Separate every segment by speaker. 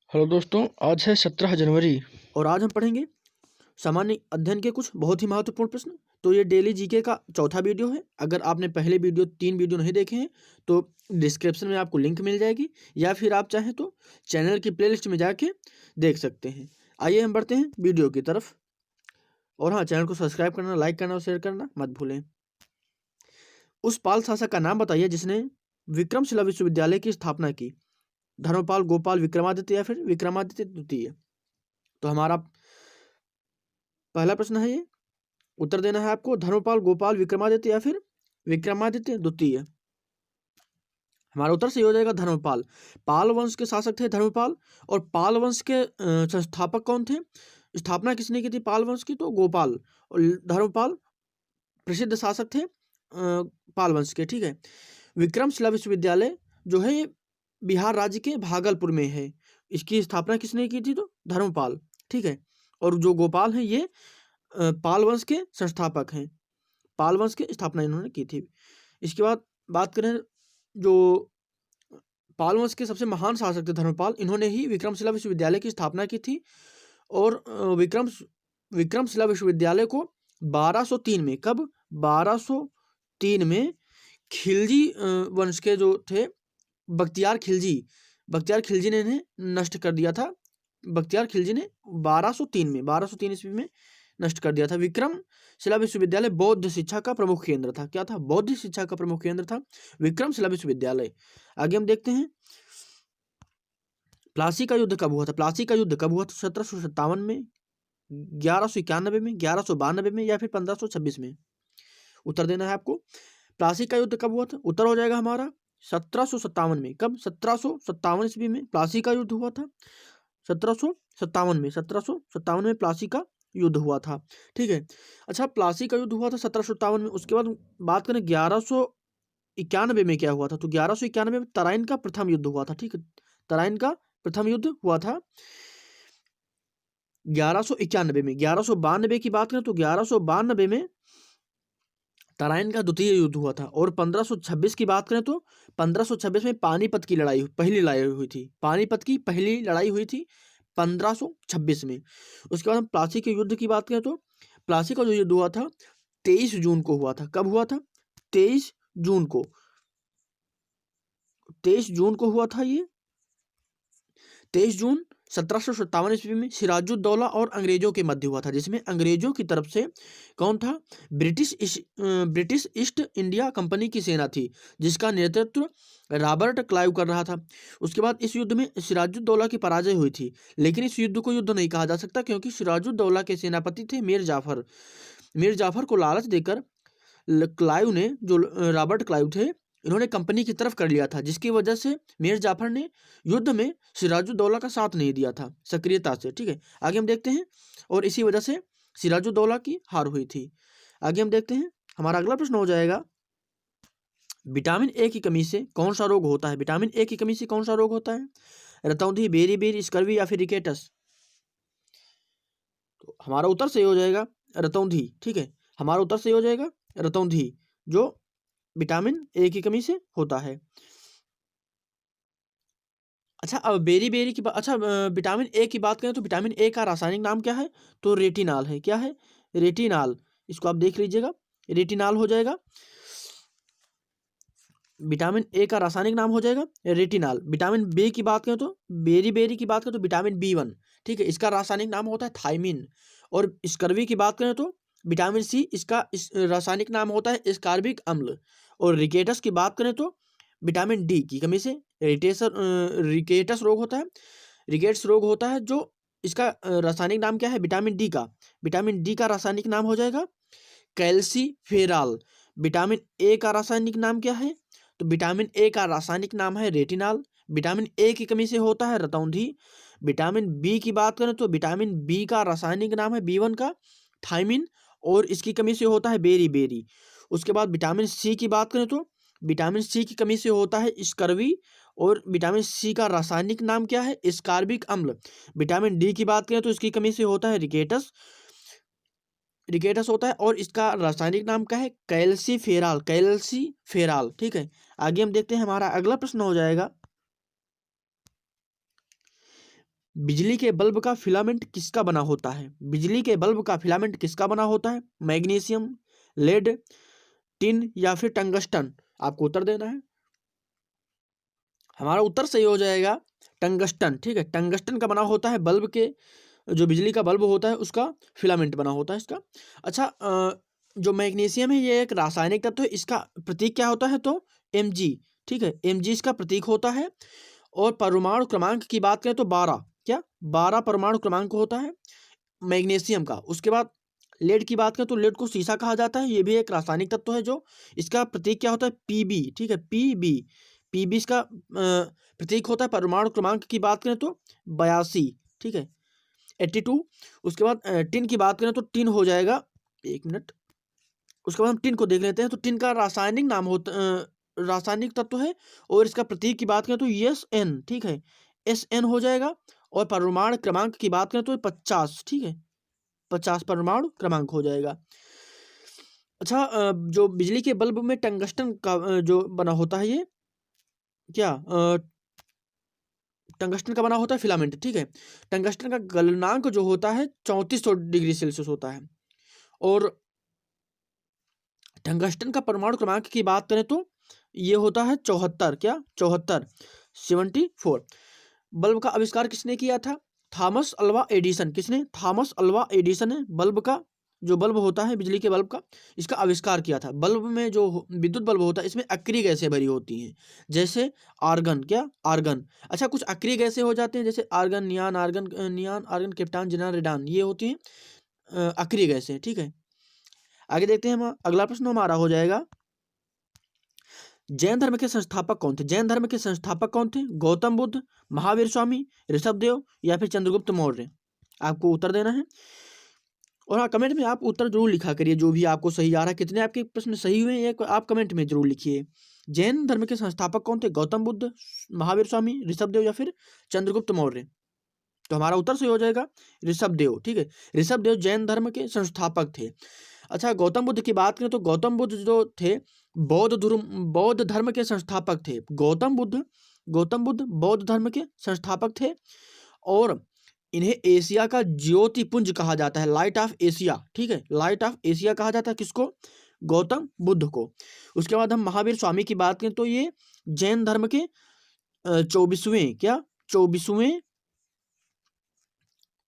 Speaker 1: Hello दोस्तों, आज है 17 जनवरी।
Speaker 2: और आज हम पढ़ेंगे सामान्य अध्ययन के कुछ बहुत ही महत्वपूर्ण प्रश्न। तो ये डेली जीके का चौथा वीडियो है। अगर आपने पहले वीडियो 3 वीडियो नहीं देखे हैं तो डिस्क्रिप्शन में आपको लिंक मिल जाएगी, या फिर आप चाहें तो चैनल की प्लेलिस्ट में जाके देख सकते हैं। आइए हम बढ़ते हैं वीडियो की तरफ। और हाँ, चैनल को सब्सक्राइब करना, लाइक करना और शेयर करना मत भूलें। उस पाल शासक का नाम बताइए जिसने विक्रमशिला विश्वविद्यालय की स्थापना की। धर्मपाल, गोपाल, विक्रमादित्य या फिर विक्रमादित्य द्वितीय। तो हमारा पहला प्रश्न है ये, उत्तर देना है आपको धर्मपाल, गोपाल, विक्रमादित्य या फिर विक्रमादित्य द्वितीय। हमारा उत्तर सही हो जाएगा धर्मपाल। पाल वंश के शासक थे धर्मपाल। और पाल वंश के संस्थापक कौन थे? स्थापना किसने की थी पाल वंश की? तो गोपाल। और धर्मपाल प्रसिद्ध शासक थे पाल वंश के। ठीक है। विक्रमशिला विश्वविद्यालय जो है ये बिहार राज्य के भागलपुर में है। इसकी स्थापना किसने की थी? तो धर्मपाल। ठीक है। और जो गोपाल हैं ये पाल वंश के संस्थापक हैं। पाल वंश की स्थापना इन्होंने की थी। इसके बाद बात करें, जो पाल वंश के सबसे महान शासक थे धर्मपाल, इन्होंने ही विक्रमशिला विश्वविद्यालय की स्थापना की थी। और विक्रमशिला विश्वविद्यालय को 1203 में, कब? 1203 में खिलजी वंश के जो थे बख्तियार खिलजी ने इन्हें नष्ट कर दिया था। बख्तियार खिलजी ने 1203 ईस्वी में नष्ट कर दिया था। विक्रमशिला विश्वविद्यालय बौद्ध शिक्षा का प्रमुख केंद्र था। क्या था? बौद्ध शिक्षा का प्रमुख केंद्र था विक्रमशिला विश्वविद्यालय। आगे हम देखते हैं, प्लासी का युद्ध कब हुआ था? प्लासी का युद्ध कब हुआ था? 1757 में, 1191 में, 1192 में या फिर 1526 में? उत्तर देना है आपको। प्लासी का युद्ध कब हुआ था? उत्तर हो जाएगा हमारा 1757 में। कब? 1757 ईस्वी में प्लासी का युद्ध हुआ था। 1757 में प्लासी का युद्ध हुआ था। ठीक है। अच्छा, प्लासी का युद्ध हुआ था 1757 में। उसके बाद बात करें 1191 में क्या हुआ था? तो 1191 में तराइन का प्रथम युद्ध हुआ था। ठीक है। तराइन का प्रथम युद्ध हुआ था 1191 में। 1192 की बात करें तो 1192 में तराइन का द्वितीय युद्ध हुआ था। और 1526 की बात करें तो 1526 में पानीपत की लड़ाई, पहली लड़ाई हुई थी। पानीपत की पहली लड़ाई हुई थी 1526 में। उसके बाद हम प्लासी के युद्ध की बात करें तो प्लासी का जो युद्ध हुआ था 23 जून को हुआ था। कब हुआ था? 23 जून को। 23 जून को हुआ था ये। 23 जून 1757 ईस्वी में सिराजुद्दौला और अंग्रेजों के मध्य हुआ था, जिसमें अंग्रेजों की तरफ से कौन था? ब्रिटिश ईस्ट इंडिया कंपनी की सेना थी, जिसका नेतृत्व रॉबर्ट क्लाइव कर रहा था। उसके बाद इस युद्ध में सिराजुद्दौला की पराजय हुई थी, लेकिन इस युद्ध को युद्ध नहीं कहा जा सकता, क्योंकि सिराजुद्दौला के सेनापति थे मीर जाफर। मीर जाफर को लालच देकर क्लाइव ने, जो रॉबर्ट क्लाइव थे, इन्होंने कंपनी की तरफ कर लिया था, जिसकी वजह से मीर जाफर ने युद्ध में सिराजुद्दौला का साथ नहीं दिया था सक्रियता से। ठीक है। आगे हम देखते हैं, और इसी वजह से सिराजुद्दौला की हार हुई थी। आगे हम देखते हैं, हमारा अगला प्रश्न हो जाएगा, विटामिन ए की कमी से कौन सा रोग होता है? विटामिन ए की कमी से कौन सा रोग होता है? रतौंधी, बेरी, स्कर्वी या फिर रिकेटस? तो हमारा उत्तर सही हो जाएगा रतौंधी। ठीक है। हमारा उत्तर सही हो जाएगा रतौंधी, जो विटामिन ए की कमी से होता है। अच्छा, अब बेरी की बात, अच्छा विटामिन ए की बात करें तो विटामिन ए का रासायनिक नाम क्या है? तो रेटिनाल है। क्या है? रेटिनाल। इसको आप देख लीजिएगा, रेटिनाल हो जाएगा। विटामिन ए का रासायनिक नाम हो जाएगा रेटिनाल। विटामिन बी की बात करें तो बेरी की बात करें तो विटामिन B1। ठीक है। इसका रासायनिक नाम होता है थायमिन। और स्कर्वी की बात करें तो विटामिन सी, इसका रासायनिक नाम होता है स्कार्बिक अम्ल। और रिकेटस की बात करें तो विटामिन डी की कमी से रिकेटस रोग होता है। रिकेट्स रोग होता है, जो इसका रासायनिक नाम क्या है? विटामिन डी का। विटामिन डी का रासायनिक नाम हो जाएगा कैल्सीफेरॉल। विटामिन ए का रासायनिक नाम क्या है? तो विटामिन ए का रासायनिक नाम है रेटिनाल। विटामिन ए की कमी से होता है रतौंधी। विटामिन बी की बात करें तो विटामिन बी का रासायनिक नाम है B1 का थायमिन, और इसकी कमी से होता है बेरी। उसके बाद विटामिन सी की बात करें तो विटामिन सी की कमी से होता है स्कर्वी, और विटामिन सी का रासायनिक नाम क्या है? स्कार्बिक अम्ल। विटामिन डी की बात करें तो इसकी कमी से होता है रिकेटस होता है, और इसका रासायनिक नाम क्या है? कैल्सीफेरॉल। ठीक है। आगे हम देखते हैं, हमारा अगला प्रश्न हो जाएगा, बिजली के बल्ब का फिलामेंट किसका बना होता है? बिजली के बल्ब का फिलामेंट किसका बना होता है? मैग्नीशियम, लेड, टिन या फिर टंगस्टन? आपको उत्तर देना है। हमारा उत्तर सही हो जाएगा टंगस्टन। ठीक है, टंगस्टन का बना होता है बल्ब के, जो बिजली का बल्ब होता है उसका फिलामेंट बना होता है इसका। अच्छा, जो मैग्नीशियम है ये एक रासायनिक तत्व है, इसका प्रतीक क्या होता है? तो Mg। ठीक है, Mg इसका प्रतीक होता है। और परमाणु क्रमांक की बात करें तो 12, क्या 12 परमाणु क्रमांक होता है मैग्नीशियम का। उसके बाद लेड की बात करें तो लेड को सीसा कहा जाता है, ये भी एक रासायनिक तत्व है, जो इसका प्रतीक क्या होता है? Pb। ठीक है, Pb इसका प्रतीक होता है। परमाणु क्रमांक की बात करें तो 82। ठीक है, 82। उसके बाद टिन की बात करें तो टिन हो जाएगा, 1 मिनट, उसके बाद हम टिन को देख लेते हैं। तो टिन का रासायनिक नाम होता, रासायनिक तत्व है, और इसका प्रतीक की बात करें तो Sn। ठीक है, Sn हो जाएगा। और परमाणु क्रमांक की बात करें तो 50। ठीक है, 50 परमाणु क्रमांक हो जाएगा। अच्छा, जो बिजली के बल्ब में टंगस्टन का जो बना होता है, ये क्या टंगस्टन का बना होता है फिलामेंट। ठीक है, टंगस्टन का गलनांक जो होता है 3400 डिग्री सेल्सियस होता है। और टंगस्टन का परमाणु क्रमांक की बात करें तो ये होता है 74, क्या 74, 74। बल्ब का आविष्कार किसने किया था? Thomas Alva Edison. किसने? थॉमस अल्वा एडिसन ने बल्ब का, जो बल्ब होता है बिजली के बल्ब का, इसका आविष्कार किया था। बल्ब में जो विद्युत बल्ब होता है इसमें अक्रिय गैसें भरी होती हैं, जैसे आर्गन, क्या आर्गन। अच्छा, कुछ अक्रिय गैसें हो जाते हैं जैसे आर्गन, नियान आर्गन, क्रिप्टॉन, जिनान, रेडान, ये होती हैं अक्रिय गैसें। ठीक है, आगे देखते हैं हम। अगला प्रश्न हमारा हो जाएगा, जैन धर्म के संस्थापक कौन थे? जैन धर्म के संस्थापक कौन थे? गौतम बुद्ध, महावीर स्वामी, ऋषभदेव या फिर चंद्रगुप्त मौर्य? आपको उत्तर देना है। और हाँ, कमेंट में आप उत्तर जरूर लिखा करिए, जो भी आपको सही आ रहा है। कितने आपके प्रश्न सही हुए हैं आप कमेंट में जरूर लिखिए। जैन धर्म के संस्थापक कौन थे? गौतम बुद्ध, महावीर स्वामी, ऋषभदेव या फिर चंद्रगुप्त मौर्य? तो हमारा उत्तर सही हो जाएगा ऋषभदेव। ठीक है, ऋषभदेव जैन धर्म के संस्थापक थे। अच्छा, गौतम बुद्ध की बात करें तो गौतम बुद्ध जो थे बौद्ध धर्म के संस्थापक थे। गौतम बुद्ध बौद्ध धर्म के संस्थापक थे, और इन्हें एशिया का ज्योतिपुंज कहा जाता है, लाइट ऑफ एशिया। ठीक है, लाइट ऑफ एशिया कहा जाता है किसको? गौतम बुद्ध को। उसके बाद हम महावीर स्वामी की बात करें तो ये जैन धर्म के 24वें, क्या 24वें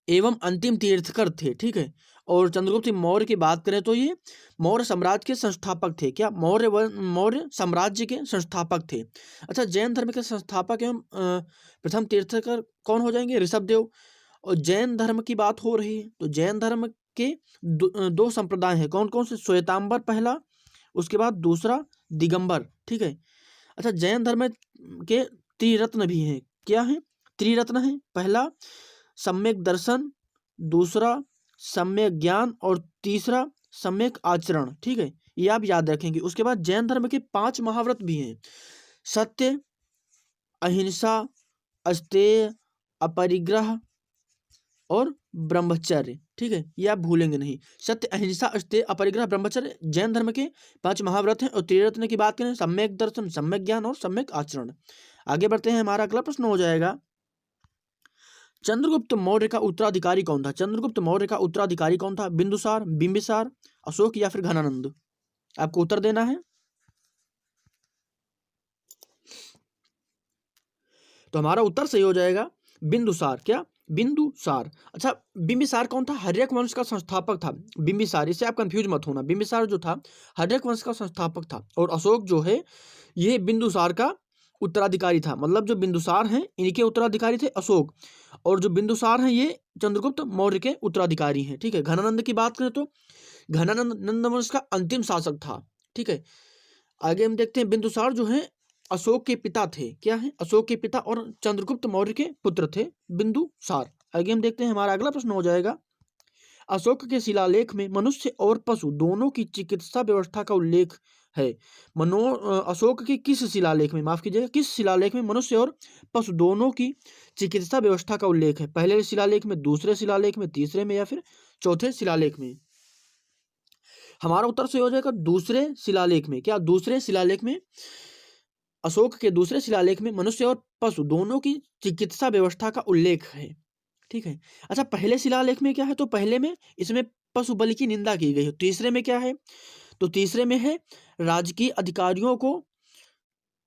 Speaker 2: एवं अंतिम तीर्थकर थे। ठीक है, और चंद्रगुप्त मौर्य की बात करें तो ये मौर्य साम्राज्य के संस्थापक थे, क्या मौर्य साम्राज्य के संस्थापक थे। अच्छा, जैन धर्म के संस्थापक एवं प्रथम तीर्थकर कौन हो जाएंगे? ऋषभदेव। और जैन धर्म की बात हो रही है तो जैन धर्म के दो संप्रदाय हैं, कौन कौन से? श्वेतांबर पहला, उसके बाद दूसरा दिगंबर। ठीक है, अच्छा, जैन धर्म के त्रिरत्न भी हैं, क्या है? त्रिरत्न है, पहला सम्यक दर्शन, दूसरा सम्यक ज्ञान, और तीसरा सम्यक आचरण। ठीक है, ये आप याद रखेंगे। उसके बाद जैन धर्म के 5 महाव्रत भी हैं, सत्य, अहिंसा, अस्तेय, अपरिग्रह और ब्रह्मचर्य। ठीक है, ये आप भूलेंगे नहीं। सत्य, अहिंसा, अस्तेय, अपरिग्रह, ब्रह्मचर्य जैन धर्म के 5 महाव्रत हैं। और त्रिरत्न की बात करें, सम्यक दर्शन, सम्यक ज्ञान और सम्यक आचरण। आगे बढ़ते हैं, हमारा अगला प्रश्न हो जाएगा, चंद्रगुप्त मौर्य का उत्तराधिकारी कौन था? चंद्रगुप्त मौर्य का उत्तराधिकारी कौन था? बिंदुसार, बिंबिसार, अशोक या फिर घनानंद? आपको उत्तर देना है। तो हमारा उत्तर सही हो जाएगा बिंदुसार, क्या बिंदुसार। अच्छा, बिंबिसार कौन था? हर्यक वंश का संस्थापक था बिंबिसार, इससे आप कंफ्यूज मत होना। बिंबिसार जो था हर्यक वंश का संस्थापक था, और अशोक जो है ये बिंदुसार का उत्तराधिकारी था। मतलब जो बिंदुसार हैं इनके उत्तराधिकारी थे अशोक, और जो बिंदुसार हैं ये चंद्रगुप्त मौर्य के उत्तराधिकारी हैं। ठीक है, घनानंद की बात करें तो घनानंद नंद वंश का अंतिम शासक था। ठीक है, आगे हम देखते हैं, बिंदुसार जो है अशोक के पिता थे, क्या है? अशोक के पिता, और चंद्रगुप्त मौर्य के पुत्र थे बिंदुसार। आगे हम देखते हैं, हमारा अगला प्रश्न हो जाएगा, अशोक के शिलालेख में मनुष्य और पशु दोनों की चिकित्सा व्यवस्था का उल्लेख है। अशोक के किस शिलालेख में, माफ कीजिएगा, किस शिलालेख में मनुष्य और पशु दोनों की चिकित्सा व्यवस्था का उल्लेख है? पहले शिलालेख में, दूसरे शिलालेख में, तीसरे में या फिर चौथे शिलालेख में? हमारा उत्तर सही हो जाएगा दूसरे शिलालेख में। क्या दूसरे शिलालेख में? अशोक के दूसरे शिलालेख में मनुष्य और पशु दोनों की चिकित्सा व्यवस्था का उल्लेख है। ठीक है। अच्छा, पहले शिलालेख में क्या है, तो पहले में इसमें पशु बलि की निंदा की गई है। तीसरे में क्या है, तो तीसरे में है राजकीय अधिकारियों को,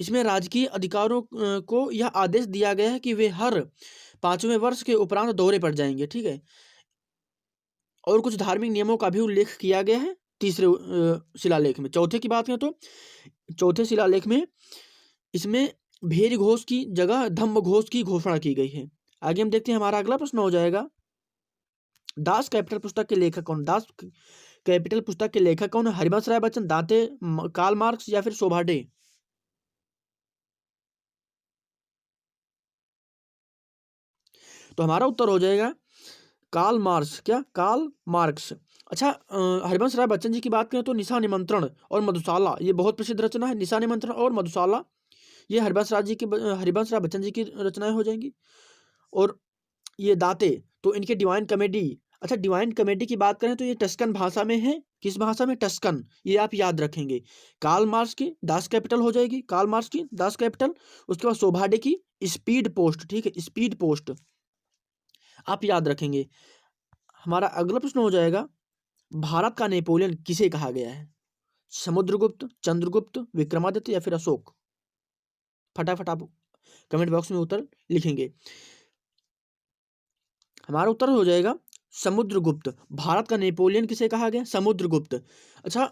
Speaker 2: इसमें राजकीय अधिकारियों को यह आदेश दिया गया है कि वे हर 5वें वर्ष के उपरांत दौरे पर जाएंगे। ठीक है। और कुछ धार्मिक नियमों का भी उल्लेख किया गया है तीसरे शिलालेख में। चौथे की बात करें तो चौथे शिलालेख में इसमें भेरी घोष की जगह धम्म घोष की घोषणा की गई है। आगे हम देखते हैं, हमारा अगला प्रश्न हो जाएगा, दास कैपिटल पुस्तक के लेखक कौन? दास कैपिटल पुस्तक के लेखक कौन है? हरिवंश राय बच्चन, दांते, कार्ल मार्क्स या फिर सोभाडे? तो हमारा उत्तर हो जाएगा कार्ल मार्क्स। क्या? Karl Marx. अच्छा, हरिवंश राय बच्चन जी की बात करें तो निशा निमंत्रण और मधुशाला, ये बहुत प्रसिद्ध रचना है। निशा निमंत्रण और मधुशाला ये हरिवंश राय बच्चन जी की रचनाएं हो जाएंगी। और ये दाते तो इनके डिवाइन कॉमेडी। अच्छा, डिवाइन कॉमेडी की बात करें तो ये टस्कन भाषा में है। किस भाषा में? टस्कन। ये आप याद रखेंगे। कार्ल मार्क्स की दास कैपिटल हो जाएगी, कार्ल मार्क्स की दास कैपिटल। उसके बाद सोभाडे की स्पीड पोस्ट। ठीक है, स्पीड पोस्ट आप याद रखेंगे। हमारा अगला प्रश्न हो जाएगा, भारत का नेपोलियन किसे कहा गया है? समुद्रगुप्त, चंद्रगुप्त, विक्रमादित्य या फिर अशोक? फटाफट आप कमेंट बॉक्स में उत्तर लिखेंगे। हमारा उत्तर हो जाएगा समुद्रगुप्त। भारत का नेपोलियन किसे कहा गया? समुद्रगुप्त। अच्छा,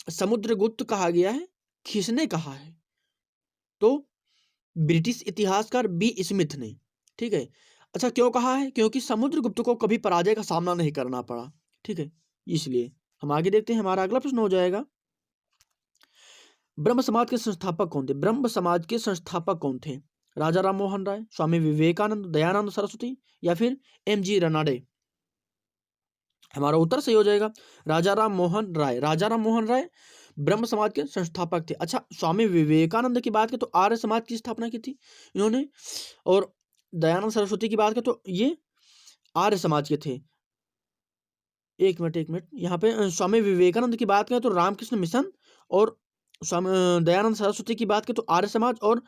Speaker 2: समुद्रगुप्त कहा गया है, किसने कहा है? तो ब्रिटिश इतिहासकार बी स्मिथ ने। ठीक है। अच्छा, क्यों कहा है? क्योंकि समुद्रगुप्त को कभी पराजय का सामना नहीं करना पड़ा। ठीक है, इसलिए। हम आगे देखते हैं, हमारा अगला प्रश्न हो जाएगा, ब्रह्म समाज के संस्थापक कौन थे? ब्रह्म समाज के संस्थापक कौन थे? राजा राम मोहन राय, स्वामी विवेकानंद, दयानंद सरस्वती या फिर एम.जी. रनाडे? हमारा उत्तर सही हो जाएगा राजा राम मोहन राय। राजा राम मोहन राय ब्रह्म समाज के संस्थापक थे। अच्छा, स्वामी विवेकानंद की बात करें तो आर्य समाज की स्थापना की थी इन्होंने। और दयानंद सरस्वती की बात करें तो ये आर्य समाज के थे। एक मिनट यहाँ पे स्वामी विवेकानंद की बात करें तो रामकृष्ण मिशन, और दयानंद सरस्वती की बात करें तो आर्य समाज, और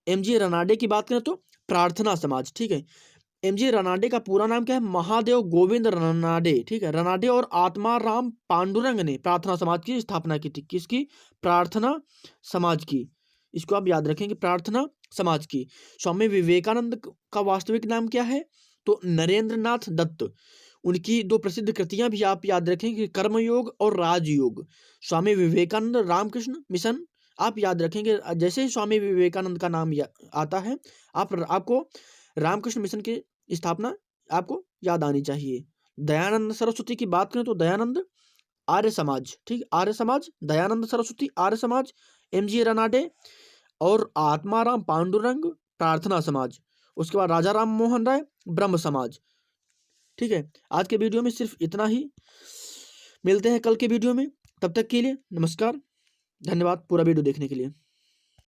Speaker 2: एम.जी. रनाडे की बात करें तो प्रार्थना समाज। ठीक है। एम.जी. रनाडे का पूरा नाम क्या है? महादेव गोविंद रनाडे। ठीक है। रनाडे और आत्मा राम पांडुरंग ने प्रार्थना समाज की स्थापना की थी। किसकी? प्रार्थना समाज की। इसको आप याद रखेंगे, प्रार्थना समाज की। स्वामी विवेकानंद का वास्तविक नाम क्या है? तो नरेंद्र नाथ दत्त। उनकी दो प्रसिद्ध कृतियां भी आप याद रखेंगे, कर्मयोग और राजयोग। स्वामी विवेकानंद रामकृष्ण मिशन आप याद रखेंगे। जैसे ही स्वामी विवेकानंद का नाम आता है, आपको रामकृष्ण मिशन की स्थापना आपको याद आनी चाहिए। दयानंद सरस्वती की बात करें तो दयानंद आर्य समाज। ठीक, आर्य समाज, दयानंद सरस्वती आर्य समाज, एम.जी. रनाडे और आत्माराम पांडुरंग प्रार्थना समाज। उसके बाद राजा राम मोहन राय ब्रह्म समाज। ठीक है। आज के वीडियो में सिर्फ इतना ही। मिलते हैं कल के वीडियो में, तब तक के लिए नमस्कार, धन्यवाद पूरा वीडियो देखने के लिए।